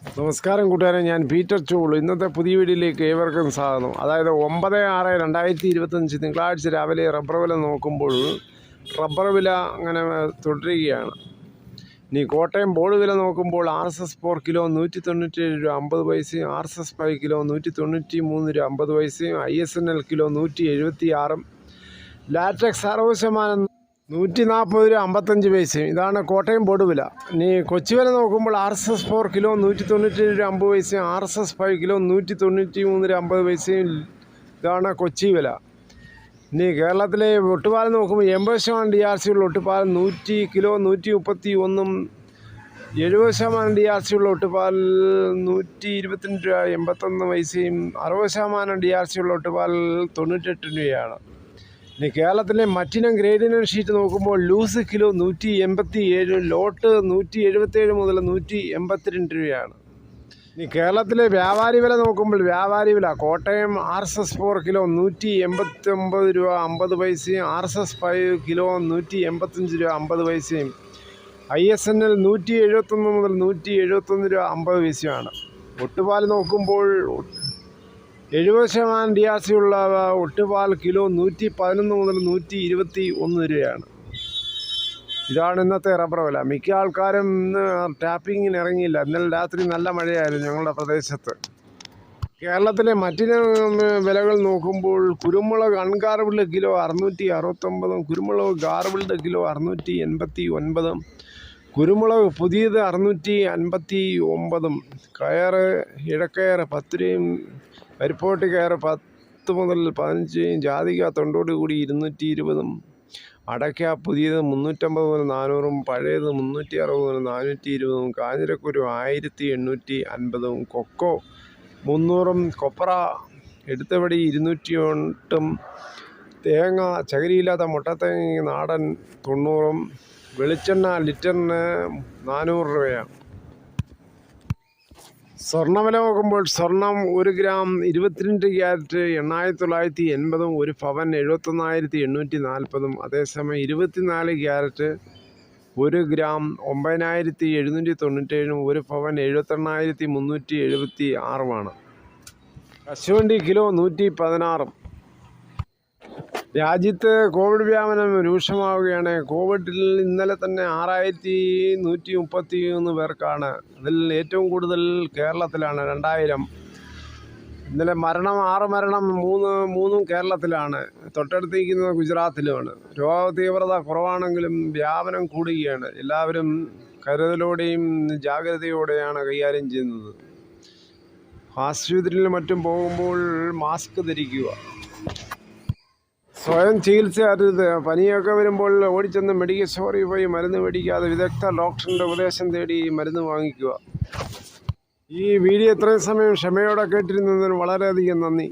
നമസ്കാരം കൂട്ടുകാരെ, ഞാൻ പീറ്റർ ചോളു. ഇന്നത്തെ പുതിയ വീഡിയോയിലേക്ക് ഏവർക്കും സ്വാഗതം. അതായത് 9/6/2025 തിങ്കളാഴ്ച രാവിലെ റബ്ബർ വില നോക്കുമ്പോൾ റബ്ബർ വില അങ്ങനെ തുടരുകയാണ്. ഇനി കോട്ടയം ബോർഡ് വില നോക്കുമ്പോൾ RSS 4 കിലോ 197 രൂപ 50 പൈസയും, RSS 5 കിലോ 193 രൂപ 50 പൈസയും, ISNL കിലോ 176, ലാറ്റക്സ് 60% 140 രൂപ 55 പൈസയും. ഇതാണ് കോട്ടയം ബോർഡ് വില. ഇനി കൊച്ചി വില നോക്കുമ്പോൾ RSS 4 കിലോ 197 രൂപ 50 പൈസയും, RSS 5 കിലോ 193 രൂപ 50 പൈസയും. ഇതാണ് കൊച്ചി വില. ഇനി കേരളത്തിലെ ഒട്ടുപാൽ നോക്കുമ്പോൾ 80% DRC ഉള്ള ഒട്ടുപാൽ 100 കിലോ 131, 70% DRC ഉള്ള ഒട്ടുപാൽ 122 രൂപ 81 പൈസയും, 60% DRC ഉള്ള ഒട്ടുപാൽ 98 രൂപയാണ്. ഇനി കേരളത്തിലെ മറ്റിനം ഗ്രേഡിനം ഷീറ്റ് നോക്കുമ്പോൾ ലൂസ് കിലോ 187, ലോട്ട് 177 മുതൽ 182 രൂപയാണ്. ഇനി കേരളത്തിലെ വ്യാപാരി വില നോക്കുമ്പോൾ വ്യാപാരി വില കോട്ടയം RSS 4 കിലോ 189 രൂപ 50 പൈസയും, RSS 5 കിലോ 185 രൂപ 50 പൈസയും, ISNL 171 മുതൽ 171 രൂപ 50 പൈസയുമാണ്. ഒട്ടുപാൽ നോക്കുമ്പോൾ 70% DRC ഉള്ള ഒട്ടുപാൽ കിലോ 111 മുതൽ 121 രൂപയാണ്. ഇതാണ് ഇന്നത്തെ റബ്ബർ വില. മിക്ക ആൾക്കാരും ഇന്ന് ടാപ്പിങ്ങിന് ഇറങ്ങിയില്ല. ഇന്നലെ രാത്രി നല്ല മഴയായിരുന്നു ഞങ്ങളുടെ പ്രദേശത്ത്. കേരളത്തിലെ മറ്റിന വിലകൾ നോക്കുമ്പോൾ കുരുമുളക് അൺഗാർബിൾഡ് കിലോ 669, കുരുമുളക് ഗാർബിൾഡ് കിലോ 689, കുരുമുളക് പുതിയത് 659, കയറ് ഇഴക്കയറ് 10 രൂപയും, കരിപ്പോട്ടി കയറ് 10 മുതൽ 15, ജാതിക തൊണ്ടോട് കൂടി 220, അടയ്ക്ക പുതിയത് 350 മുതൽ 400, പഴയത് 360 മുതൽ 420, കാഞ്ഞിരക്കുരു 1850, കൊക്കോ 300, കൊപ്ര എടുത്തപടി 208, തേങ്ങ ചകിരിയില്ലാത്ത മുട്ടത്തേങ്ങ നാടൻ 90, വെളിച്ചെണ്ണ ലിറ്ററിന് 400 രൂപയാണ്. സ്വർണ്ണവില നോക്കുമ്പോൾ സ്വർണം 1 ഗ്രാം 22 ക്യാരറ്റ് 8980, ഒരു പവൻ 71,840. അതേസമയം 24 ക്യാരറ്റ് 1 ഗ്രാം 9797, ഒരു പവൻ 78,376. കശുവണ്ടി കിലോ 116. രാജ്യത്ത് കോവിഡ് വ്യാപനം രൂക്ഷമാവുകയാണ്. കോവിഡിൽ ഇന്നലെ തന്നെ 6133 പേർക്കാണ്. അതിൽ ഏറ്റവും കൂടുതൽ കേരളത്തിലാണ് 2000. ഇന്നലെ 6 മരണം, 3 കേരളത്തിലാണ്. തൊട്ടടുത്തിരിക്കുന്നത് ഗുജറാത്തിലുമാണ്. രോഗതീവ്രത കുറവാണെങ്കിലും വ്യാപനം കൂടുകയാണ്. എല്ലാവരും കരുതലോടെയും ജാഗ്രതയോടെയാണ് കൈകാര്യം ചെയ്യുന്നത്. ആശുപത്രിയിലും മറ്റും പോകുമ്പോൾ മാസ്ക് ധരിക്കുക. സ്വയം ചികിത്സ അരുത്. പനിയൊക്കെ വരുമ്പോൾ ഓടിച്ചെന്ന് മെഡിക്കൽ സ്റ്റോറിൽ പോയി മരുന്ന് മേടിക്കാതെ വിദഗ്ധ ഡോക്ടറിൻ്റെ ഉപദേശം തേടി മരുന്ന് വാങ്ങിക്കുക. ഈ വീഡിയോ ഇത്രയും സമയം ക്ഷമയോടെ കേട്ടിരുന്നതിന് വളരെയധികം നന്ദി.